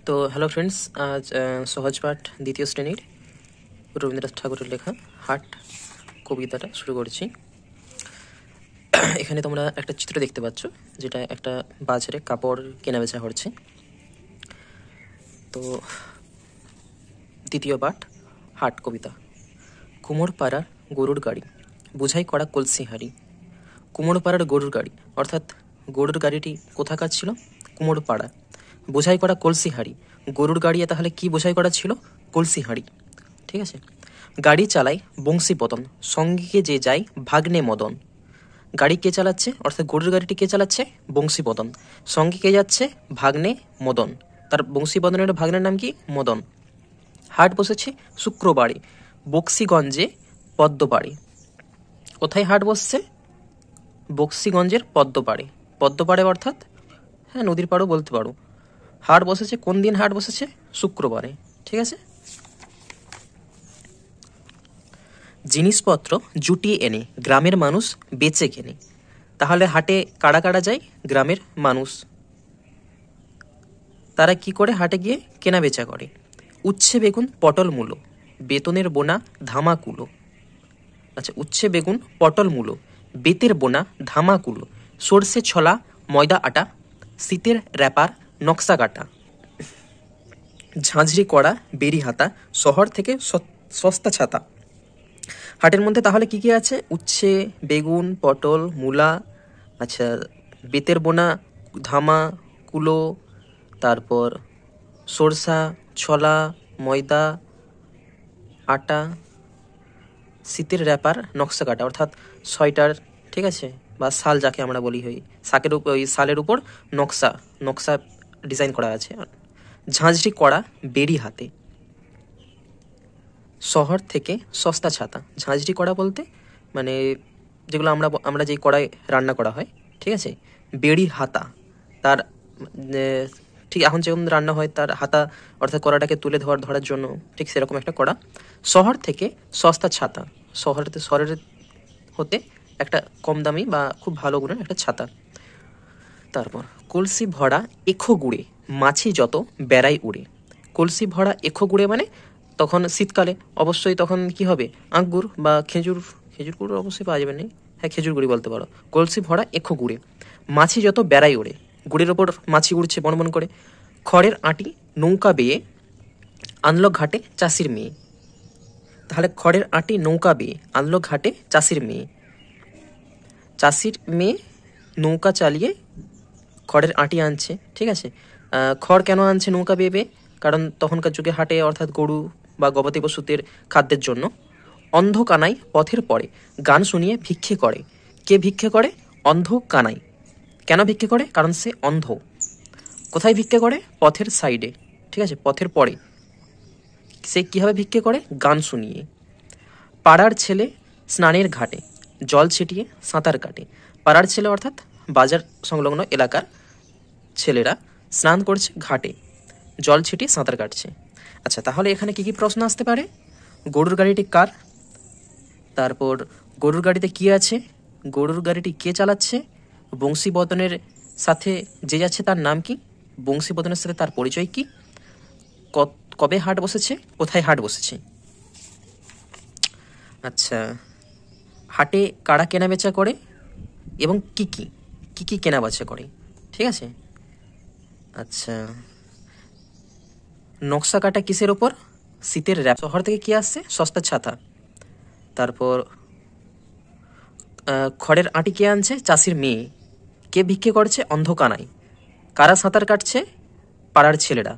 তো hello friends, আজ সহজ পাঠ দ্বিতীয় শ্রেণীর রবীন্দ্রনাথ ঠাকুরের লেখা হাট কবিতাটা শুরু করছি। এখানে তোমরা একটা চিত্র দেখতে পাচ্ছ, যেটা একটা বাজারে কাপড় কেনাবেচা হচ্ছে। তো দ্বিতীয় পাঠ হাট কবিতা। কুমোর পাড়ার গরুর গাড়ি, বোঝাই করা কলসি হাঁড়ি। কুমোর পাড়ার গরুর গাড়ি, অর্থাৎ গরুর গাড়িটি কোথাকার ছিল? কুমোর পাড়া। বোঝাই করা কলসি হাঁড়ি, গরুর গাড়ি তাহলে কি বোঝাই করা ছিল? কলসি হাঁড়ি। ঠিক আছে। গাড়ি চালায় বংশীপতন, সঙ্গে যে যায় ভাগ্নে মদন। গাড়ি কে চালাচ্ছে? অর্থাৎ গরুর গাড়িটি কে চালাচ্ছে? বংশীপতন। সঙ্গে কে যাচ্ছে? ভাগ্নে মদন। তার বংশীপতনের ভাগ্নের নাম কি? মদন। হাট বসেছে শুক্রবারে, বক্সিগঞ্জে পদ্মপাড়ে। কোথায় হাট বসছে? বক্সিগঞ্জের পদ্মপাড়ে। পদ্মপাড়ে অর্থাৎ হ্যাঁ, নদীর পাড়ও বলতে পারো। হাট বসেছে কোন দিন? হাট বসেছে শুক্রবারে। ঠিক আছে। জিনিসপত্র জুটিয়ে এনে গ্রামের মানুষ বেচে কেনে। তাহলে হাটে কারা কারা যায়? গ্রামের মানুষ। তারা কি করে? হাটে গিয়ে কেনা বেচা করে। উচ্ছে বেগুন পটল মূলো, বেতনের বোনা ধামাকুলো। আচ্ছা, উচ্ছে বেগুন পটল মূলো, বেতের বোনা ধামাকুলো। সর্ষে ছলা ময়দা আটা, শীতের র্যাপার নকশা কাটা। ঝাঁঝরি করা বেরি হাতা, শহর থেকে সস্তা ছাতা। হাটের মধ্যে তাহলে কি কি আছে? উচ্ছে বেগুন পটল মূলা, আচ্ছা বেতের বোনা ধামা কুলো, তারপর সরষা ছলা ময়দা আটা, শীতের র্যাপার নকশা কাটা অর্থাৎ সোয়েটার। ঠিক আছে, বা শাল যাকে আমরা বলি, হই শাকের উপর, ওই শালের উপর নকশা নকশা ডিজাইন করা আছে। ঝাঁঝরি করা বেরি হাতে, শহর থেকে সস্তা ছাতা। ঝাঁঝরি কড়া বলতে মানে যেগুলো আমরা যেই কড়াই রান্না করা হয়। ঠিক আছে। বেড়ির হাতা, তার ঠিক এখন যেরকম রান্না হয় তার হাতা, অর্থাৎ কড়াটাকে তুলে ধরার জন্য ঠিক সেরকম একটা কড়া। শহর থেকে সস্তা ছাতা, শহরের হতে একটা কম দামি বা খুব ভালো গুণের একটা ছাতা। তারপর কলসি ভরা এখো গুড়ে, মাছি যত বেড়াই উড়ে। কলসি ভরা এখো গুড়ে মানে তখন শীতকালে অবশ্যই তখন কি হবে? আখ গুড় বা খেজুর গুড় অবশ্যই পাওয়া যাবে না। হ্যাঁ, খেজুর গুড়ি বলতে পারো। কলসি ভরা এখো গুড়ে, মাছি যত বেড়াই উড়ে। গুড়ের ওপর মাছি উড়ছে বনবন করে। খড়ের আঁটি নৌকা বেয়ে আনলো ঘাটে চাষির মেয়ে। তাহলে খড়ের আঁটি নৌকা বেয়ে আনলো ঘাটে চাষির মেয়ে। চাষির মেয়ে নৌকা চালিয়ে খড়ের আঁটি আনছে। ঠিক আছে। খড় কেন আনছে নৌকা বেয়ে বেয়ে? কারণ তখনকার যুগে হাটে অর্থাৎ গরু বা গবাদি পশুদের খাদ্যের জন্য। অন্ধ কানাই পথের পরে গান শুনিয়ে ভিক্ষে করে। কে ভিক্ষে করে? অন্ধ কানাই। কেন ভিক্ষে করে? কারণ সে অন্ধ। কোথায় ভিক্ষে করে? পথের সাইডে। ঠিক আছে, পথের পরে। সে কিভাবে ভিক্ষে করে? গান শুনিয়ে। পাড়ার ছেলে স্নানের ঘাটে জল ছিটিয়ে সাঁতার কাটে। পাড়ার ছেলে অর্থাৎ বাজার সংলগ্ন এলাকার ছেলেরা স্নান করছে ঘাটে, জল ছিটিয়ে সাঁতার কাটছে। আচ্ছা, তাহলে এখানে কি কি প্রশ্ন আসতে পারে? গরুর গাড়িটি কার? তারপর গরুর গাড়িতে কি আছে? গরুর গাড়িটি কে চালাচ্ছে? বংশীবদনের সাথে যে যাচ্ছে তার নাম কি? বংশীবদনের সাথে তার পরিচয় কি? কবে হাট বসেছে? কোথায় হাট বসেছে? আচ্ছা, হাটে কারা কেনাবেচা করে এবং কি কি কেনাবেচা করে? ঠিক আছে। আচ্ছা, নকশা কাটা কিসের ওপর? শীতের র্যাপ। শহর থেকে কি আসছে? সস্তা ছাতা। তারপর খড়ের আঁটি কে আনছে? চাষির মেয়ে। কে ভিক্ষে করছে? অন্ধকানাই। কারা সাঁতার কাটছে? পাড়ার ছেলেরা।